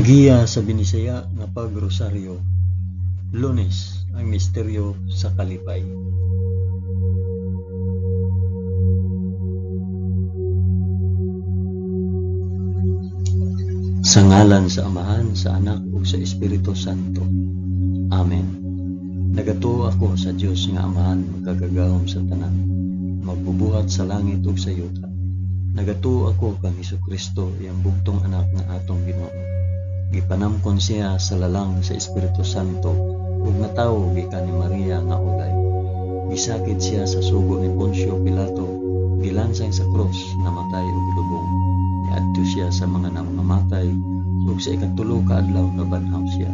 Agiya sa binisaya nga pagrosaryo. Lunes, ang misteryo sa kalipay. Sa ngalan sa Amahan, sa Anak ug sa Espiritu Santo. Amen. Nagatuo ako sa Dios nga Amahan magkagagahom sa tanan, magbubuhat sa langit ug sa yuta. Nagatuo ako kang Hesukristo, iyang bugtong anak nga atong Ginoo. Gipanamkon siya sa lalang sa Espiritu Santo ug natawo gikan ni Maria nga ulay. Gisakit siya sa sugo ni Poncio Pilato, gilansay sa krus, namatay ug lubong. Niadto siya sa mga namamatay ug sa ikatulo ka adlaw nabanhaw siya.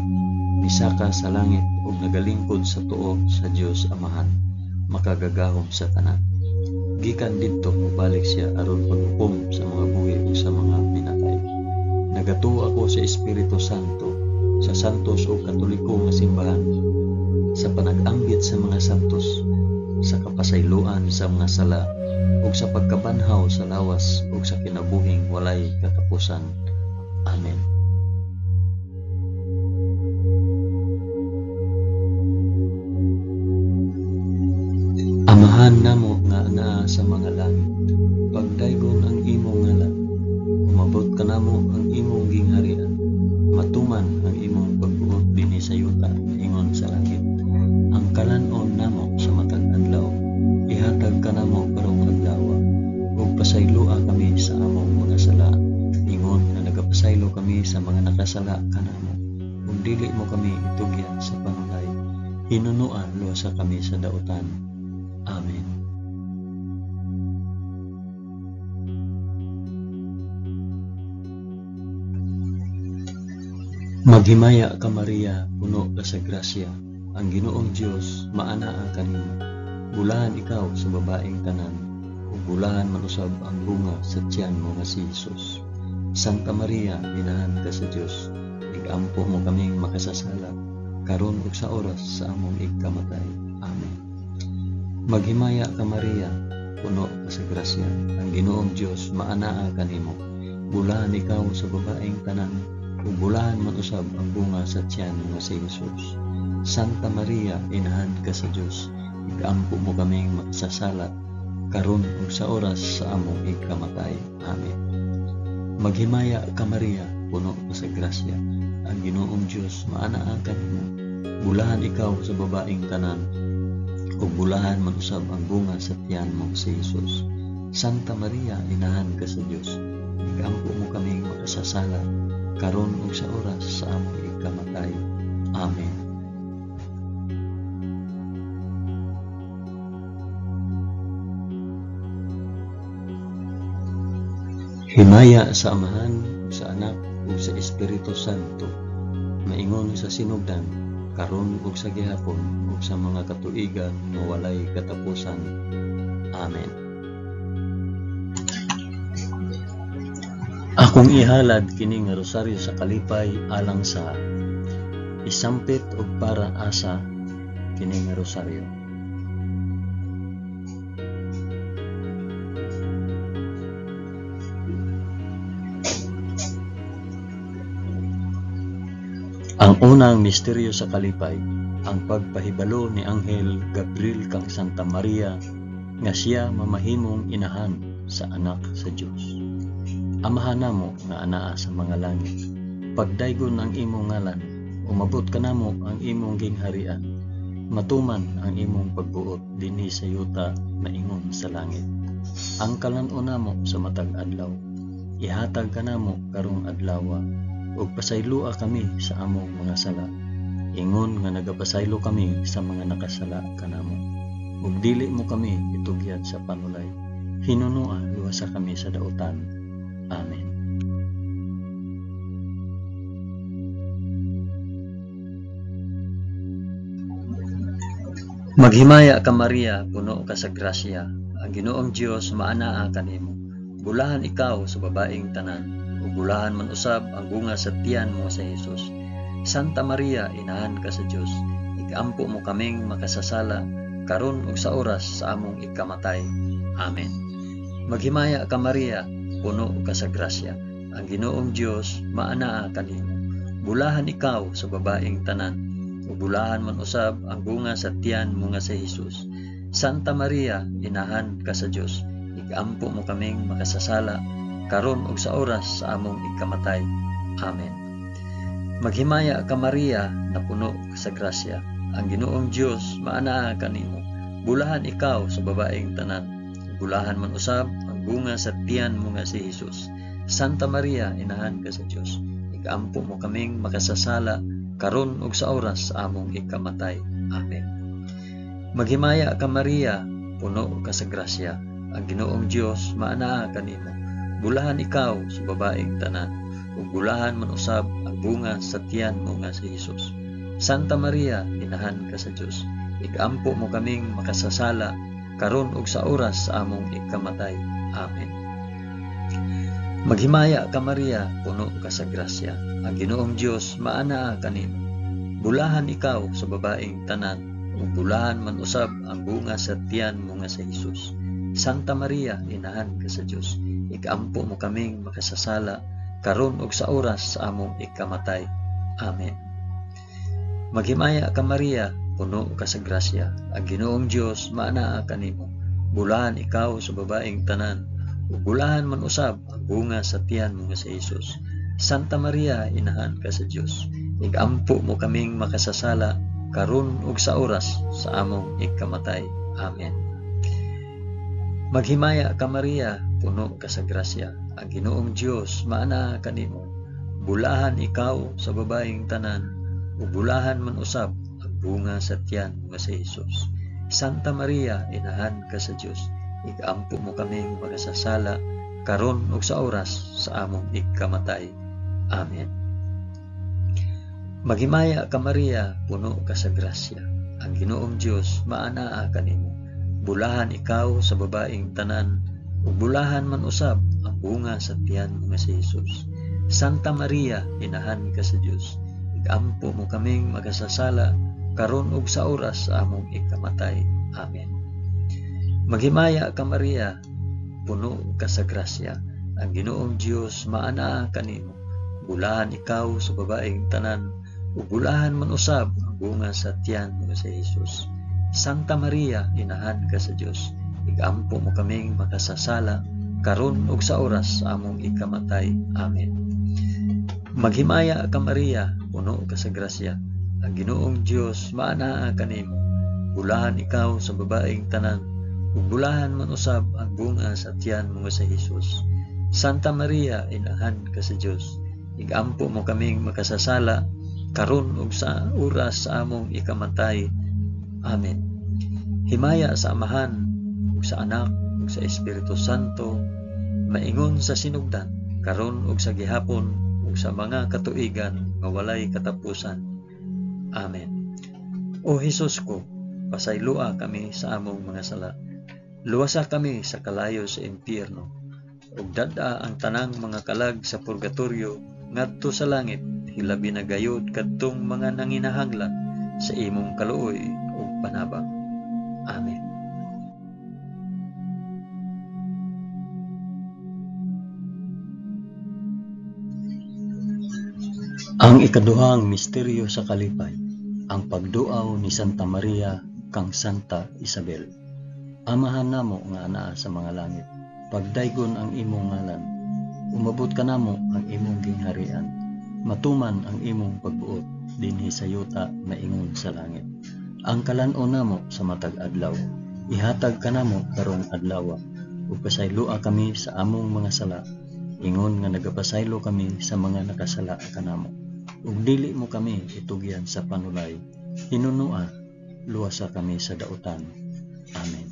Misaka sa langit ug nagalingkod sa tuo sa Dios Amahan, makagagahom sa tanan. Gikan didto mobalik siya aron paghukom sa mga buhi ug sa mga pinatay. Nagatuo ako sa Espiritu Santo, sa santos o katoliko nga simbahan, sa panag-ambit sa mga santos, sa kapasayloan sa mga sala, ug sa pagkabanhaw sa lawas ug sa kinabuhing walay katapusan. Amen. Amahan namo nga naa sa mga langit, pagdaygon ang imong ngalan. Umabot ka namo ang imong gingharian, matuman ang imong pagbuot dinhi sa yuta ingon sa langit. Ang kalanon namo sa matag adlaw, ihatag ka namo karong adlaw, ug pasayloa kami sa among mga sala, ingon nga nagapasaylo kami sa mga nakasala kanamo. Ug dili mo kami itugyan sa panulay, hinunuan luwasa kami sa dautan. Amen. Maghimaya ka Maria, puno ka sa grasya, ang Ginoong Dios maanaa kanimo. Bulahan ikaw sa babaeng tanan, ug bulahan man usab ang bunga sa tiyan mo nga si Jesus. Santa Maria, inahan ka sa Dios, igampo mo kaming makasasala, karon ug sa oras sa among igkamatay. Amen. Maghimaya ka Maria, puno ka sa grasya, ang Ginoong Dios maanaa kanimo. Bulahan ikaw sa babaeng tanan, ug bulahan man usab ang bunga sa tiyan nga si Jesus. Santa Maria, inahan ka sa Dios, igampo mo kaming makasasala, karon ug sa oras sa among igkamatay. Amen. Maghimaya ka Maria, puno ka sa grasya, ang Ginoong Dios maanaa kanimo. Bulahan ikaw sa babaeng tanan, ug bulahan man usab ang bunga sa tiyan mo si Jesus. Santa Maria, inahan ka sa Dios, igampo mo kaming makasasala, karon ug sa oras sa among igkamatay. Amen. Himaya sa Amahan, sa Anak ug sa Espiritu Santo, maingon sa sinugdan, karon ug sa gihapon ug sa mga katuigan nga walay katapusan. Amen. Akong ihalad kini nga rosaryo sa kalipay alang sa isampit ug para asa kini nga rosaryo. Ang unang misteryo sa kalipay, ang pagpahibalo ni Anghel Gabriel kang Santa Maria nga siya mamahimong inahan sa anak sa Dios. Amahan namo nga anaa sa mga langit, pagdaygon ang imong ngalan, umabot ka namo ang imong gingharian, matuman ang imong pagbuot dinhi sa yuta maingon sa langit. Ang kalanon namo sa matag adlaw, ihatag ka namo karong adlaw, ug pasayloa kami sa among mga sala, ingon nga nagapasaylo kami sa mga nakasala kanamo. Ug dili mo kami itugyan sa panulay, hinunua luwasa kami sa dautan. Amen. Maghimaya ka Maria, puno ka sa grasya, ang Ginoong Dios maanaa kanimo. Bulahan ikaw sa babaeng tanan, ug bulahan man usab ang bunga sa tiyan mo sa Jesus. Santa Maria, inahan ka sa Dios, igampo mo kaming makasasala, karon ug sa oras sa among igkamatay. Amen. Maghimaya ka Maria, puno ka sa grasya, ang Ginoong Dios maanaa kanimo. bulahan ikaw sa babaeng tanan, ug bulahan man usab ang bunga sa tiyan mo nga si Hesus. Santa Maria, inahan ka sa Dios, igampo mo kaming makasasala, karon ug sa oras sa among ikamatay. Amen. Maghimaya ka Maria, na puno ka sa grasya, ang Ginoong Dios maanaa kanimo. Bulahan ikaw sa babaeng tanan, bulahan man usab ang bunga sa tiyan mo nga si Hesus. Santa Maria, inahan ka sa Dios, igampo mo kaming makasasala, karon ug sa oras sa among ikamatay. Amen. Maghimaya ka Maria, puno ka sa grasya, ang Ginoong Dios maanaa kanimo. Bulahan ikaw sa babaeng tanan, ug bulahan man usab ang bunga sa tiyan mo nga si Hesus. Santa Maria, inahan ka sa Dios, igampo mo kaming makasasala, karon ug sa oras sa among ikamatay. Amen. Maghimaya ka Maria, puno ka sa grasya, ang Ginoong Dios maanaa kanimo. Bulahan ikaw sa babaeng tanan, ug bulahan man usab ang bunga sa tiyan mo nga si Hesus. Santa Maria, inahan ka sa Dios, igampo mo kaming makasasala, karon ug sa oras sa among ikamatay. Amen. Maghimaya ka Maria, puno ka sa grasya, ang Ginoong Dios maanaa kanimo. Bulahan ikaw sa babaeng tanan, ug bulahan man usab ang bunga sa tiyan mo nga si Hesus. Santa Maria, inahan ka sa Dios, igampo mo kaming makasasala, karon ug sa oras sa among ikamatay. Amen. Maghimaya ka Maria, puno ka sa grasya, ang Ginoong Dios maanaa kanimo. Bulahan ikaw sa babaeng tanan, ug bulahan man usab ang bunga sa tiyan nga si Hesus. Santa Maria, inahan ka sa Dios, igampo mo kaming makasasala, karon ug sa oras sa among ikamatay. Amen. Maghimaya ka Maria, puno ka sa grasya, ang Ginoong Dios maanaa kanimo. Bulahan ikaw sa babaeng tanan, ug bulahan man usab ang bunga sa tiyan mo nga si Hesus. Santa Maria, inahan ka sa Dios, igampo mo kaming makasasala, karon ug sa oras sa among ikamatay. Amen. Maghimaya ka Maria, puno ka sa grasya, ang Ginoong Dios maanaa kanimo. Bulahan ikaw sa babaeng tanan, ug bulahan man usab ang bunga sa tiyan mo sa Hesus. Santa Maria, inahan ka sa Dios, igampo mo kaming makasasala, karon ug sa oras sa among ikamatay. Amen. Maghimaya ka Maria, puno ka sa grasya, ang Ginoong Dios maanaa kanimo. Bulahan ikaw sa babaeng tanan, ug bulahan man usab ang bunga sa tiyan mo sa Hesus. Santa Maria, inahan ka sa Dios, igampo mo kaming makasasala, karon ug sa oras sa among ikamatay. Amen. Himaya sa Amahan, ug sa Anak, ug sa Espiritu Santo, maingon sa sinugdan, karon ug sa gihapon, ug sa mga katuigan nga walay katapusan. Amen. O Hesus ko, pasaylua kami sa among mga sala. Luwasa kami sa kalayo sa impyerno, ug dada ang tanang mga kalag sa purgatorio ngadto sa langit, hilabi na gayud kadtong mga nanginahanglan sa imong kaluoy ug panabang. Amen. Ang ikaduhang misteryo sa kalipay, ang pagduaw ni Santa Maria kang Santa Isabel. Amahan namo nga anaa sa mga langit, pagdaygon ang imong ngalan, umabot ka namo ang imong gingharian, matuman ang imong pagbuot dinhi sa yuta na ingon sa langit. Ang kalan-on namo sa matag adlaw, ihatag ka namo karong adlaw, ug pasaylua kami sa among mga sala, ingon nga nagapasaylo kami sa mga nakasala kanamo. Ug dili mo kami itugyan sa panulay, hinunua luwasa kami sa dautan. Amen.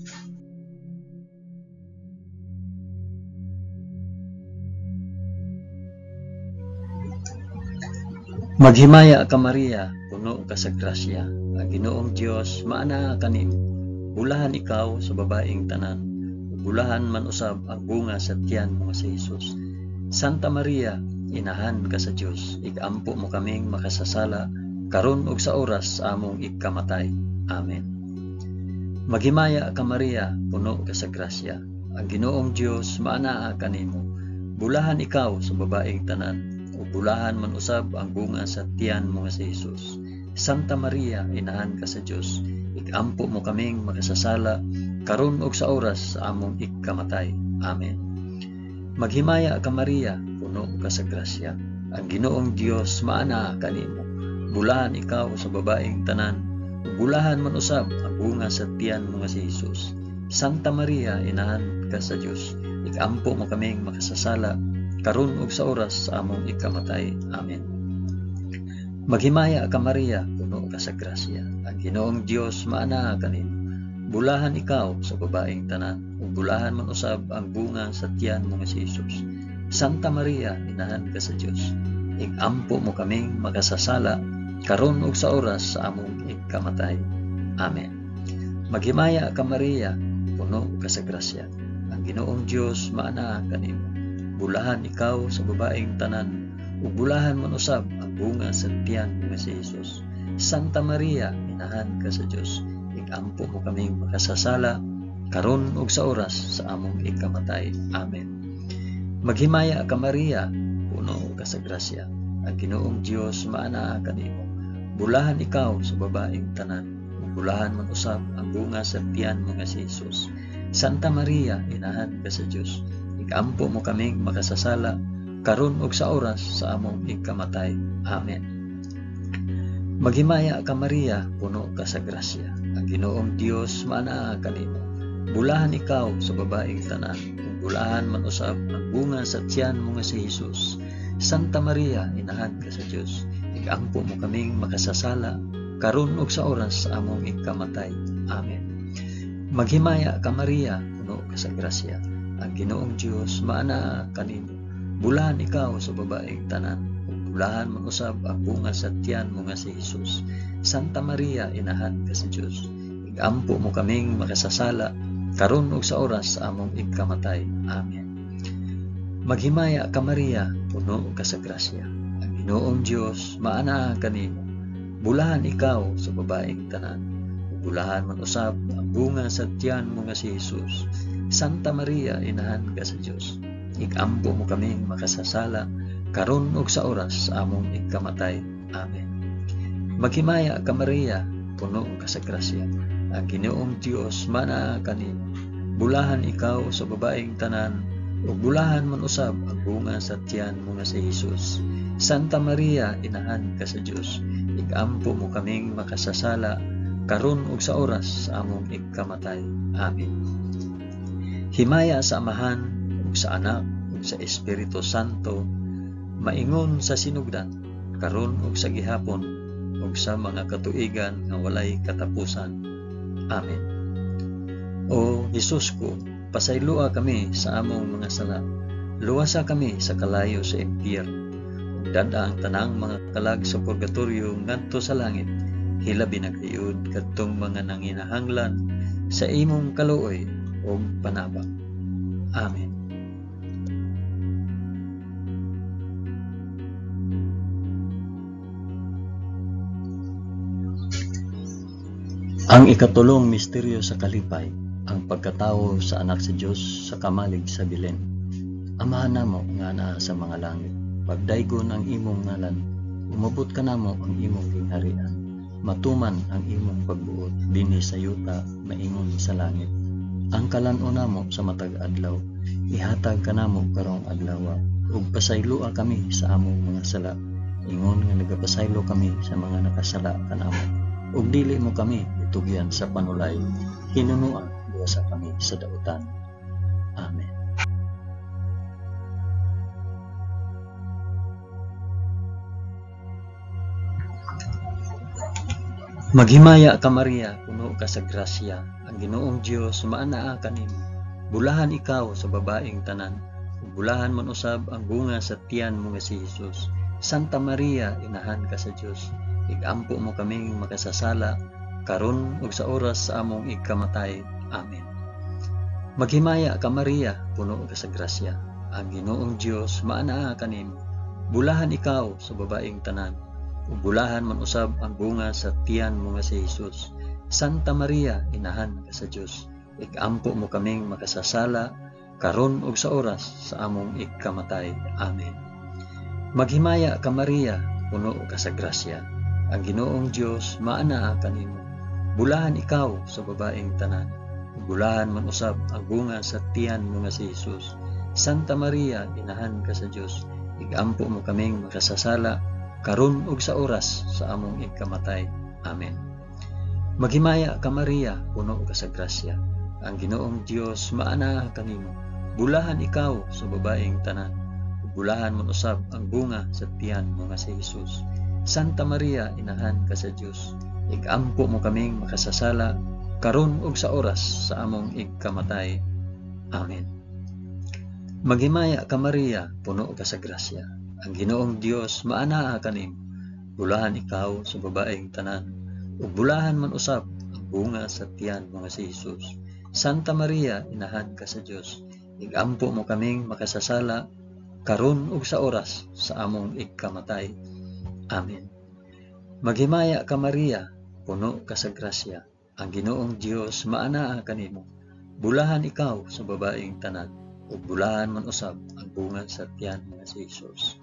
Maghimaya ka Maria, puno ka sa grasya, ang Ginoong Dios maanaa kanimo. Bulahan ikaw sa babaeng tanan, bulahan man usab ang bunga sa tiyan mo si Hesus. Santa Maria, inahan ka sa Dios, igampo mo kaming makasasala, karon ug sa oras sa among ikamatay. Amen. Maghimaya ka Maria, puno ka sa grasya, ang Ginoong Dios maanaa kanimo. Bulahan ikaw sa babaeng tanan, ug bulahan man usab ang bunga sa tiyan mo nga si Jesus. Santa Maria, inahan ka sa Dios, ikampo mo kaming makasasala karon ug sa oras sa among ikamatay. Amen. Maghimaya ka Maria, puno ka sa grasya. Ang Ginoong Dios maana kanimo. Bulahan ikaw sa babaeng tanan, ug bulahan man usab ang bunga sa tiyan mo nga si Jesus. Santa Maria, inahan ka sa Dios, ikampo mo kaming makasasala karon ug sa oras sa among ikamatay. Amen. Maghimaya ka Maria, puno ka sa grasya. Ang Ginoong Dios maana kanimo. Bulahan ikaw sa babaeng tanan, ug bulahan man usab ang bunga sa tiyan mo nga si Jesus. Santa Maria, inahan ka sa Dios, ikampo mo kaming makasasala karon ug sa oras sa among ikamatay. Amen. Maghimaya ka Maria, puno ka sa grasya. Ang Ginoong Dios maana kanimo. Bulahan ikaw sa babaeng tanan, ug bulahan man usab ang bunga sa tiyan mo nga si Jesus. Santa Maria, inahan ka sa Dios, ikampo mo kaming makasasala karon ug sa oras sa among ikamatay. Amen. Maghimaya ka Maria, puno ka sa grasya. Ang Ginoong Dios maana kanimo. Bulahan ikaw sa babaeng tanan, ug bulahan man usab ang bunga sa tiyan mo nga si Jesus. Santa Maria, inahan ka sa Dios, ikampo mo kaming makasasala karon ug sa oras sa among ikamatay. Amen. Maghimaya ka Maria, puno ka sa grasya. Ang Ginoong Dios maana kanimo. Bulahan ikaw sa babaeng tanan, ug bulahan man usab ang bunga sa tiyan mo nga si Jesus. Santa Maria, inahan ka sa Dios, ikampo mo kaming makasasala karon ug sa oras sa among ikamatay. Amen. Maghimaya ka Maria, puno ka sa grasya. Ang Ginoong Dios maana kanimo. Bulahan ikaw sa babaeng tanan, ug bulahan man usab ang bunga sa tiyan mo nga si Jesus. Santa Maria, inahan ka sa Dios, ikampo mo kaming makasasala karon ug sa oras sa among ikamatay. Amen. Maghimaya ka Maria, puno ka sa grasya. Ang Ginoong Dios maana kanimo. Bulahan ikaw sa babaeng tanan, ug bulahan man usab ang bunga sa tiyan mo nga si Jesus. Santa Maria, inahan ka sa Dios, ikampo mo kaming makasasala karon ug sa oras sa among ikamatay. Amen. Maghimaya ka Maria, puno ka sa grasya. Ang Ginoong Dios maana kanimo. Bulahan ikaw sa babaeng tanan, ug bulahan man usab ang bunga sa tiyan mo nga si Jesus. Santa Maria, inahan ka sa Dios, ikampo mo kaming makasasala karon ug sa oras sa among ikamatay. Amen. Himaya sa Amahan ug sa Anak ug sa Espiritu Santo, maingon sa sinugdan karon ug sa gihapon ug sa mga katuigan nga walay katapusan. Amen. O Jesus ko, pasaylua kami sa among mga sala. Luwasa kami sa kalayo sa impyerno. Ug dada ang tanang mga kalag sa purgatorio ngadto sa langit. Hilabi na kayud kadtong mga nanginahanglan sa imong kaluoy ug panabang. Amen. Ang ikatulong misteryo sa kalipay, ang pagkatawo sa anak sa Dios sa kamalig sa Belen. Amahan namo nga naa sa mga langit, pagdaygon ang imong ngalan, umabot ka namo ang imong gingharian, matuman ang imong pagbuot dinhi sa yuta maingon sa langit. Ang kalan-o namo sa matag adlaw, ihatag ka namo karong adlaw, ug pasaylua kami sa among mga sala, ingon nga nagapasaylo kami sa mga nakasala kanamo, ug dili mo kami itugyan sa panulay, hinunuan sa kami sa dautan. Amen. Maghimaya ka Maria, puno ka sa grasya. Ang Ginoong Dios maanaa kanimo. Bulahan ikaw sa babaeng tanan, ug bulahan man usab ang bunga sa tiyan mo nga si Jesus. Santa Maria, inahan ka sa Dios, ikampo mo kaming makasasala karon ug sa oras sa among ikamatay. Amen. Maghimaya ka Maria, puno ka sa grasya. Ang Ginoong Dios maanaa kanimo. Bulahan ikaw sa babaeng tanan, ug bulahan man usab ang bunga sa tiyan mo nga si Jesus. Santa Maria, inahan ka sa Dios, ikampo mo kaming makasasala karon ug sa oras sa among ikamatay. Amen. Maghimaya ka Maria, puno ka sa grasya. Ang Ginoong Dios maanaa kanimo. Bulahan ikaw sa babaeng tanan. Bulahan man usab ang bunga sa tiyan mo nga si Jesus. Santa Maria, inahan ka sa Dios. Igampo mo kaming makasasala karon ug sa oras sa among ikamatay. Amen. Maghimaya ka Maria, puno ka sa grasya. Ang Ginoong Dios maanaa kanimo. Bulahan ikaw sa babaeng tanan. Bulahan man usab ang bunga sa tiyan mo nga si Jesus. Santa Maria, inahan ka sa Dios. Igampo mo kaming makasasala karon ug sa oras sa among ikamatay. Amen. Maghimaya ka Maria, puno ka sa grasya. Ang Ginoong Dios maanaa kanimo. Bulahan ikaw sa babaeng tanan. Ug bulahan man usab ang bunga sa tiyan mo nga si Jesus. Santa Maria, inahan ka sa Dios. Igampo mo kaming makasasala karon ug sa oras sa among ikamatay. Amen. Maghimaya ka Maria, puno ka sa grasya. Ang Ginoong Dios maanaa kanimo. Bulahan ikaw sa babaeng tanan. Ug bulahan man usab ang bunga sa tiyan mo nga si Jesus.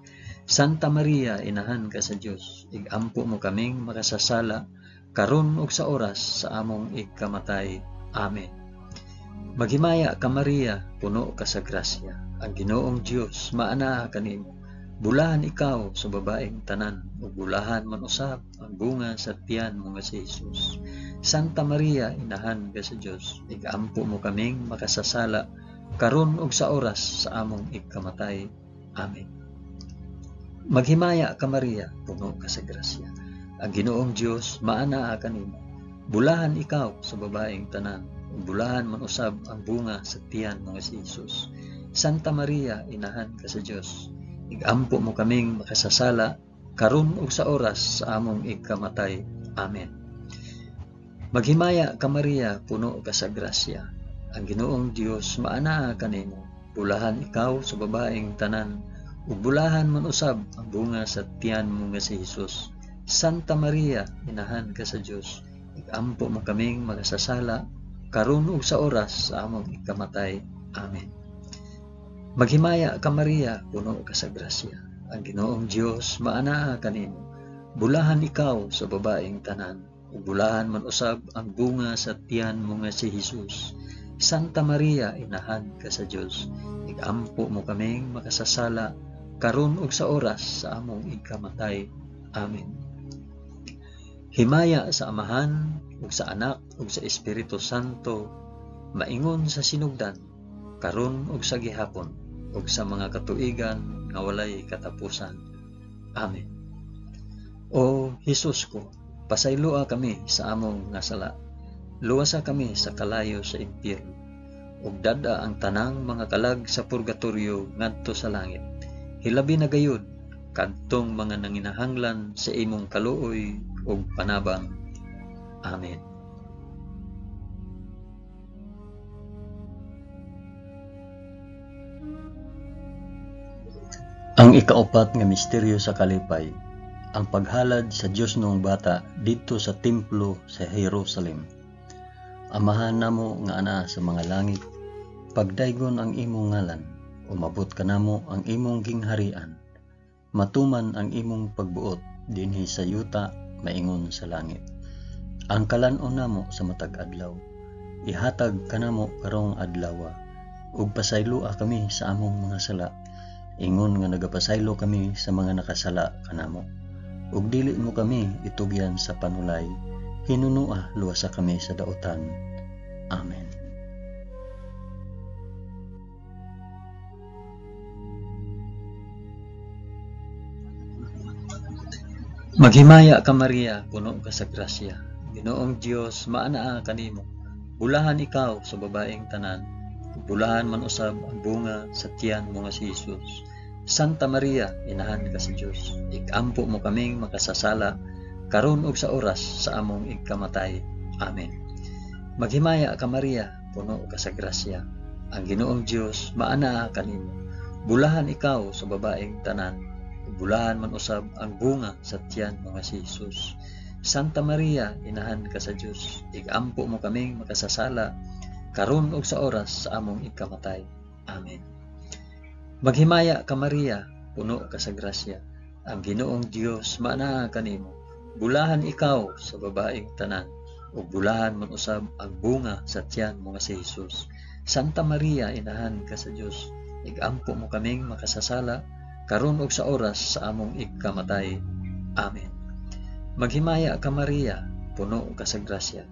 Santa Maria, inahan ka sa Dios. Igampo mo kaming makasasala karon ug sa oras sa among ikamatay. Amen. Maghimaya ka Maria, puno ka sa grasya. Ang Ginoong Dios maanaa kanimo. Bulahan ikaw sa babaeng tanan, ug bulahan man usab ang bunga sa tiyan mo nga si Jesus. Santa Maria, inahan ka sa Dios. Igampo mo kaming makasasala karon ug sa oras sa among ikamatay. Amen. Maghimaya ka Maria, puno ka sa grasya. Ang Ginoong Dios maanaa kanimo. Bulahan ikaw sa babaeng tanan, ug bulahan man usab ang bunga sa tiyan mo nga si Jesus. Santa Maria, inahan ka sa Dios. Igampo mo kaming makasasala karon ug sa oras sa among ikamatay. Amen. Maghimaya ka Maria, puno ka sa grasya. Ang Ginoong Dios maanaa kanimo. Bulahan ikaw sa babaeng tanan, ug bulahan man usab ang bunga sa tiyan mo nga si Jesus. Santa Maria, inahan ka sa Dios. Igampo mo kaming makasasala karon ug sa oras sa among ikamatay. Amen. Maghimaya ka Maria, puno ka sa grasya. Ang Ginoong Dios maanaa kanimo. Bulahan ikaw sa babaeng tanan, ug bulahan man usab ang bunga sa tiyan mo nga si Jesus. Santa Maria, inahan ka sa Dios. Igampo mo kaming makasasala karon ug sa oras sa among ikamatay. Amen. Himaya sa Amahan ug sa Anak ug sa Espiritu Santo, maingon sa sinugdan, karon ug sa gihapon, ug sa mga katuigan nga walay katapusan. Amen. O Hesus ko, pasayloa kami sa among nga sala. Luwasa kami sa kalayo sa impyerno, ug dada ang tanang mga kalag sa purgatorio ngadto sa langit. Hilabi na gayud kadtong mga nanginahanglan sa imong kaluoy ug panabang. Amen. Ang ikaapat nga misteryo sa kalipay, ang paghalad sa Dios noong bata didto sa templo sa Jerusalem. Amahan namo nga ana sa mga langit, pagdaygon ang imong ngalan, umabot kanamo ang imong gingharian. Matuman ang imong pagbuot dinhi sa yuta, maingon sa langit. Ang kalan-on namo sa matag adlaw, ihatag kanamo karong adlaw, ug pasayloa kami sa among mga sala, ingon nga nagapasaylo kami sa mga nakasala kanamo. Ug dili mo kami itugyan sa panulay, hinunua luwasa kami sa daotan. Amen. Maghimaya ka Maria, puno ka sa grasya. Ginoong Dios maanaa kanimo. Bulahan ikaw sa babaeng tanan, bulahan man usab ang bunga sa tiyan mo nga si Jesus. Santa Maria, inahan ka sa Dios. Igampo mo kaming makasasala karon ug sa oras sa among ikamatay. Amen. Maghimaya ka Maria, puno ka sa grasya. Ang Ginoong Dios maanaa kanimo. Bulahan ikaw sa babaeng tanan, bulahan man usab ang bunga sa tiyan mo nga si Jesus. Santa Maria, inahan ka sa Dios. Igampo mo kaming makasasala karon ug sa oras sa among ikamatay. Amen. Maghimaya ka Maria, puno ka sa grasya. Ang Ginoong Dios maanaa kanimo. Bulahan ikaw sa babaeng tanan, ug bulahan man usab ang bunga sa tiyan mo nga si Jesus. Santa Maria, inahan ka sa Dios, igampo mo kaming makasasala karon ug sa oras sa among igkamatay. Amen. Maghimaya ka Maria, puno ka sa grasya.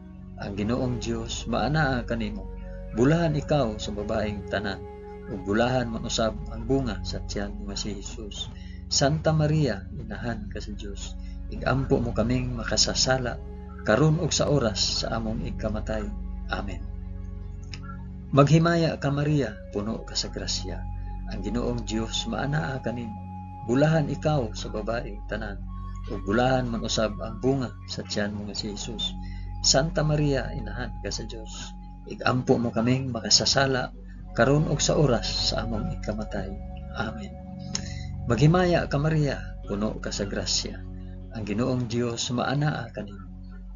Ang Ginoong Dios maanaa kanimo. Bulahan ikaw sa babaeng tanan, ug bulahan man usab ang bunga sa tiyan mo nga si Jesus. Santa Maria, inahan ka sa Dios, igampo mo kaming makasasala karon ug sa oras sa among igkamatay. Amen. Maghimaya ka Maria, puno ka sa grasya. Ang Ginoong Dios maanaa kanimo. Bulahan ikaw sa babaeng tanan, ug bulahan man usab ang bunga sa tiyan mo nga si Jesus. Santa Maria, inahan ka sa Dios, igampo mo kaming makasasala karon ug sa oras sa among igkamatay. Amen. Maghimaya ka Maria, puno ka sa grasya. Ang Ginoong Dios maanaa kanimo.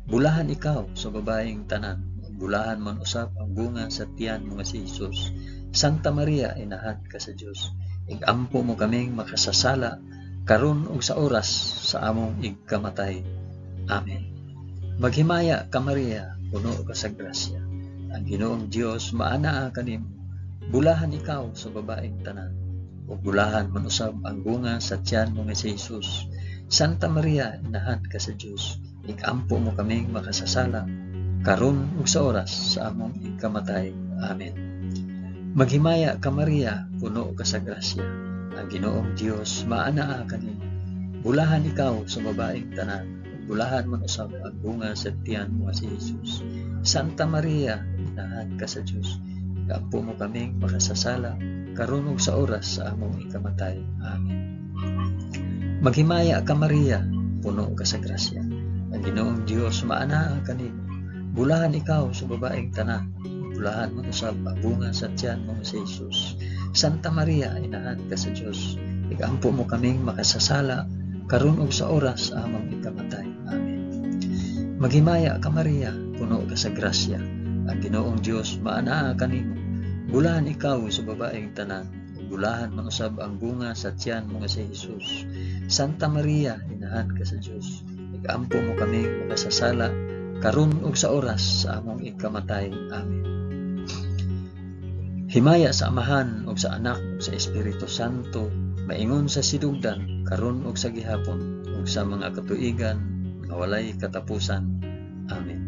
Bulahan ikaw sa babaeng tanan, bulahan man usab ang bunga sa tiyan mo nga si Jesus. Santa Maria, inahan ka sa Dios, igampo mo kaming makasasala karon ug sa oras sa among igkamatay. Amen. Maghimaya ka Maria, puno ka sa grasya. Ang Ginoong Dios maanaa kanimo. Bulahan ikaw sa babaeng tanan, ug bulahan man usab ang bunga sa tiyan mo nga si Jesus. Santa Maria, inahan ka sa Dios, igampo mo kaming makasasala karon ug sa oras sa among igkamatay. Amen. Maghimaya ka Maria, puno ka sa grasya. Ang Ginoong Dios maanaa kanimo. Bulahan ikaw sa babaeng tanan, ug bulahan man usab ang bunga sa tiyan mo nga si Jesus. Santa Maria, inahan ka sa Dios, igampo mo kaming makasasala karon ug sa oras sa among ikamatay. Amen. Maghimaya ka Maria, puno ka sa grasya. Ang Ginoong Dios maanaa kanimo. Bulahan ikaw sa babaeng tanan, bulahan man usab ang bunga sa tiyan mo si Jesus. Santa Maria, inahan ka sa Dios, igampo mo kaming makasasala karon ug sa oras sa among ikamatay. Amen. Maghimaya ka Maria, puno ka sa grasya. Ang Ginoong Dios maanaa kanimo. Bulahan ikaw sa babaeng tanan, bulahan man usab ang bunga sa tiyan mo nga si Jesus. Santa Maria, inahan ka sa Dios, igampo mo kaming makasasala karon ug sa oras sa among ikamatay. Amen. Himaya sa Amahan ug sa Anak ug sa Espiritu Santo, maingon sa sidugdan karon ug sa gihapon ug sa mga katuigan nga walay katapusan. Amen.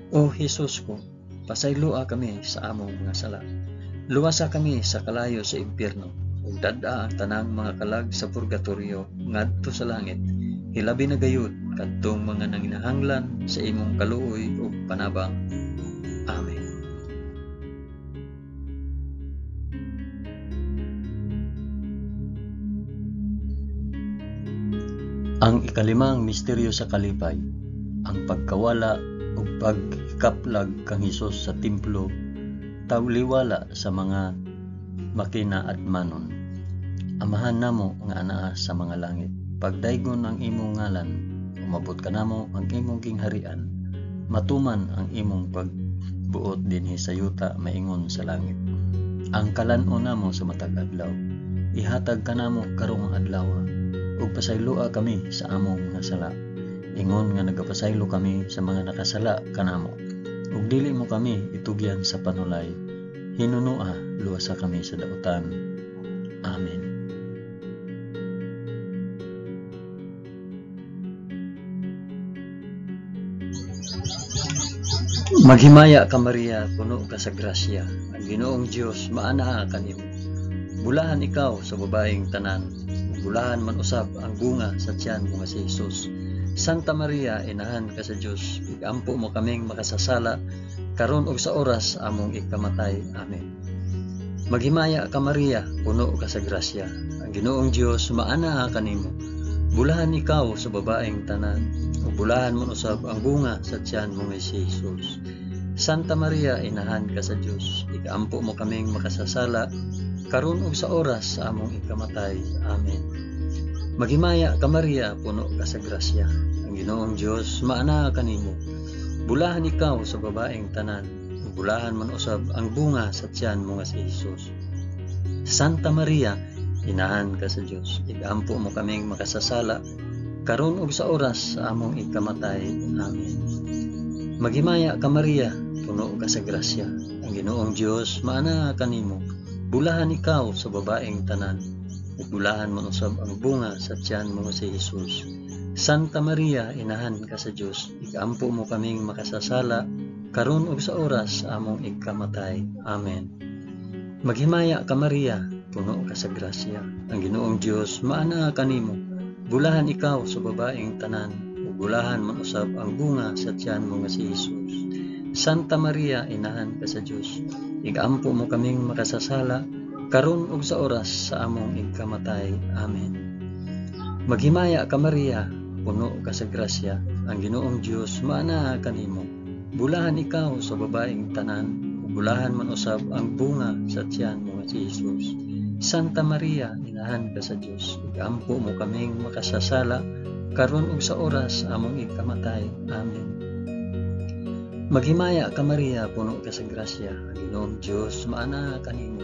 O Jesus ko, pasayloa kami sa among mga sala. Luwasa kami sa kalayo sa impyerno, ug dad-a ang tanang mga kalag sa purgatorio ngadto sa langit. Hilabi na gayud kadtong mga nanginahanglan sa imong kaluoy ug panabang. Amen. Ang ikalimang misteryo sa kalipay, ang pagkawala ug pagkaplag kang Hesus sa templo, tawliwala sa mga makina at manon. Amahan namo nga anaa sa mga langit, pagdaygon ang imong ngalan, umabot ka namo ang imong kingharian, matuman ang imong pagbuot dinhi sa yuta maingon sa langit. Ang kalan-on namo sa matag adlaw, ihatag ka namo karong adlaw, ug pasayloa kami sa among mga sala, ingon nga nagapasaylo kami sa mga nakasala kanamo, ug dili mo kami itugyan sa panulay, hinunua luwasa kami sa dautan. Amen. Maghimaya ka Maria, puno ka sa grasya. Ang Ginoong Dios maanaa kanimo. Bulahan ikaw sa babaeng tanan, bulahan man usab ang bunga sa tiyan mo nga si Jesus. Santa Maria, inahan ka sa Dios, igampo mo kaming makasasala karon ug sa oras among ikamatay. Amen. Maghimaya ka Maria, puno ka sa grasya. Ang Ginoong Dios maanaa kanimo. Bulahan ikaw sa babaeng tanan, ug bulahan man usab ang bunga sa tiyan mo nga si Jesus. Santa Maria, inahan ka sa Dios, igampo mo kaming makasasala karon ug sa oras sa among ikamatay. Amen. Maghimaya ka Maria, puno ka sa grasya. Ang Ginoong Dios maanaa kanimo. Bulahan ikaw sa babaeng tanan, ug bulahan man usab ang bunga sa tiyan mo nga si Jesus. Santa Maria, inahan ka sa Dios. Igampo mo kaming makasasala karon ug sa oras sa among ikamatay. Amen. Maghimaya ka Maria, puno ka sa grasya. Ang Ginoong Dios maana kanimo. Bulahan ikaw sa babaeng tanan, ug bulahan man usab ang bunga sa tiyan mo si Jesus. Santa Maria, inahan ka sa Dios. Igampo mo kaming makasasala karon ug sa oras sa among ikamatay. Amen. Maghimaya ka Maria, puno ka sa grasya. Ang Ginoong Dios maana kanimo. Bulahan ikaw sa babaeng tanan, ug bulahan man usab ang bunga sa tiyan mo nga si Jesus. Santa Maria, inahan ka sa Dios. Igampo mo kaming makasasala karon ug sa oras sa among ikamatay. Amen. Maghimaya ka Maria, puno ka sa grasya. Ang Ginoong Dios maana kanimo. Bulahan ikaw sa babaeng tanan, ug bulahan man usab ang bunga sa tiyan mo nga si Jesus. Santa Maria, inahan ka sa Dios. Igampo mo kaming makasasala karon ug sa oras sa among ikamatay. Amen. Maghimaya ka Maria, puno ka sa grasya. Ang Ginoong Dios maana kanimo.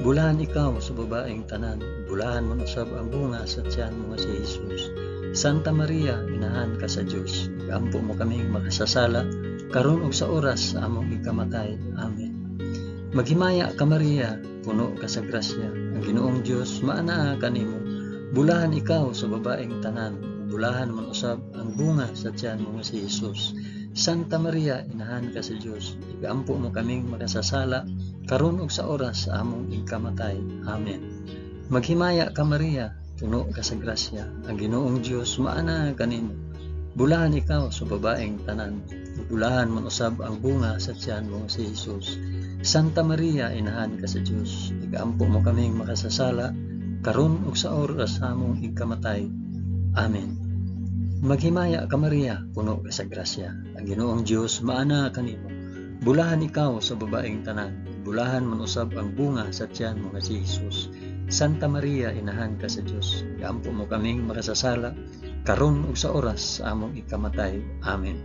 Bulahan ikaw sa babaeng tanan, bulahan man usab ang bunga sa tiyan mo nga si Jesus. Santa Maria, inahan ka sa Dios. Igampo mo kaming makasasala karon ug sa oras sa among ikamatay. Amen. Maghimaya ka Maria, puno ka sa grasya. Ang Ginoong Dios maana kanimo. Bulahan ikaw sa babaeng tanan, bulahan man usab ang bunga sa tiyan mo nga si Jesus. Santa Maria, inahan ka sa Dios. Igampo mo kaming makasasala karon ug sa oras sa among ikamatay. Amen. Maghimaya ka Maria, puno ka sa grasya. Ang Ginoong Dios maana kanimo. Bulahan ikaw sa babaeng tanan, bulahan man usab ang bunga sa tiyan mo si Jesus. Santa Maria, inahan ka sa Dios. Igampo mo kaming makasasala karon ug sa oras sa among ikamatay. Amen. Maghimaya ka Maria, puno ka sa grasya. Ang Ginoong Dios maana kanimo. Bulahan ikaw sa babaeng tanan, bulahan man usab ang bunga sa tiyan mo nga si Jesus. Santa Maria, inahan ka sa Dios. Igampo mo kaming makasasala karon ug sa oras sa among ikamatay. Amen.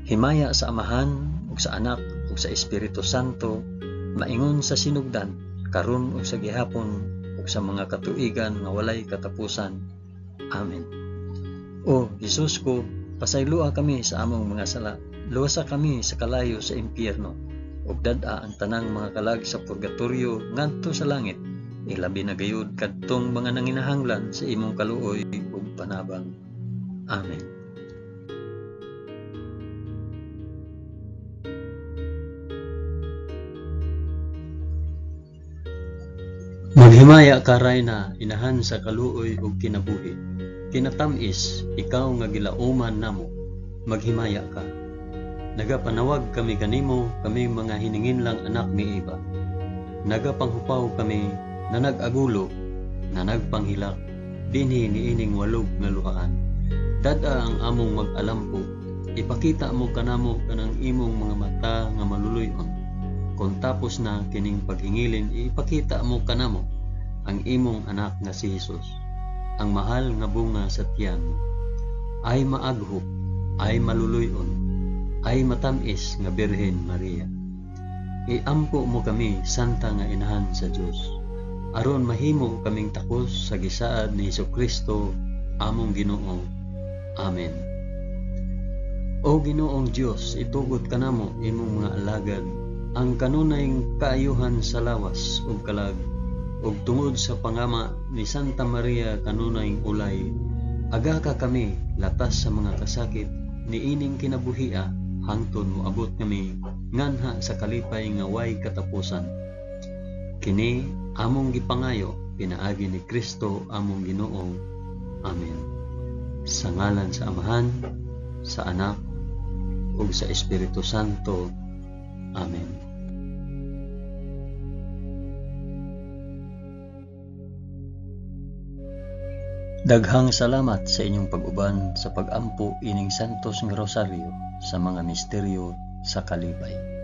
Himaya sa Amahan ug sa Anak ug sa Espiritu Santo, maingon sa sinugdan karon ug sa gihapon ug sa mga katuigan nga walay katapusan. Amen. O Jesus ko, pasaylua kami sa among mga sala, luwasa kami sa kalayo sa impyerno, ug dad-a ang tanang mga kalag sa purgatorio ngadto sa langit, ilabi na gayud kadtong mga nanginahanglan sa imong kaluoy ug panabang. Amen. Maghimaya ka Rayna, inahan sa kaluoy ug kinabuhi. Kinatamis, ikaw nga gilauman namo, maghimaya ka. Nagapanawag kami kanimo, kami mga hiningin lang anak ni Eva. Nagapanghupaw kami, na nag-agulo, na nagpanghilak, dinhi niining walog nga luhaan. Dada ang among mag-alampo, ipakita mo kanamo kanang imong mga mata nga maluluyon. Kung tapos na kining paghingilin, ipakita mo kanamo ang imong anak nga si Jesus. Ang mahal nga bunga sa tiyan ay maaghop, ay maluluyon, ay matamis nga Birhen Maria. Iampo mo kami, santa nga inahan sa Dios, aron mahimo kaming takos sa gisaad ni Hesukristo among Ginoo. Amen. O Ginoong Dios, itugot kanamo imong mga alagad ang kanunayng kaayuhan sa lawas ug kalag, ug tungod sa pangama ni Santa Maria kanunayng ulay, aga ka kami latas sa mga kasakit niining kinabuhia hangtod moabot kami nganha sa kalipay nga way katapusan. Kini among gipangayo pinaagi ni Kristo among Ginoo. Amen. Sa ngalan sa Amahan, sa Anak, ug sa Espiritu Santo. Amen. Daghang salamat sa inyong pag-uban sa pag-ampo ining Santos nga Rosaryo sa mga misteryo sa kalipay.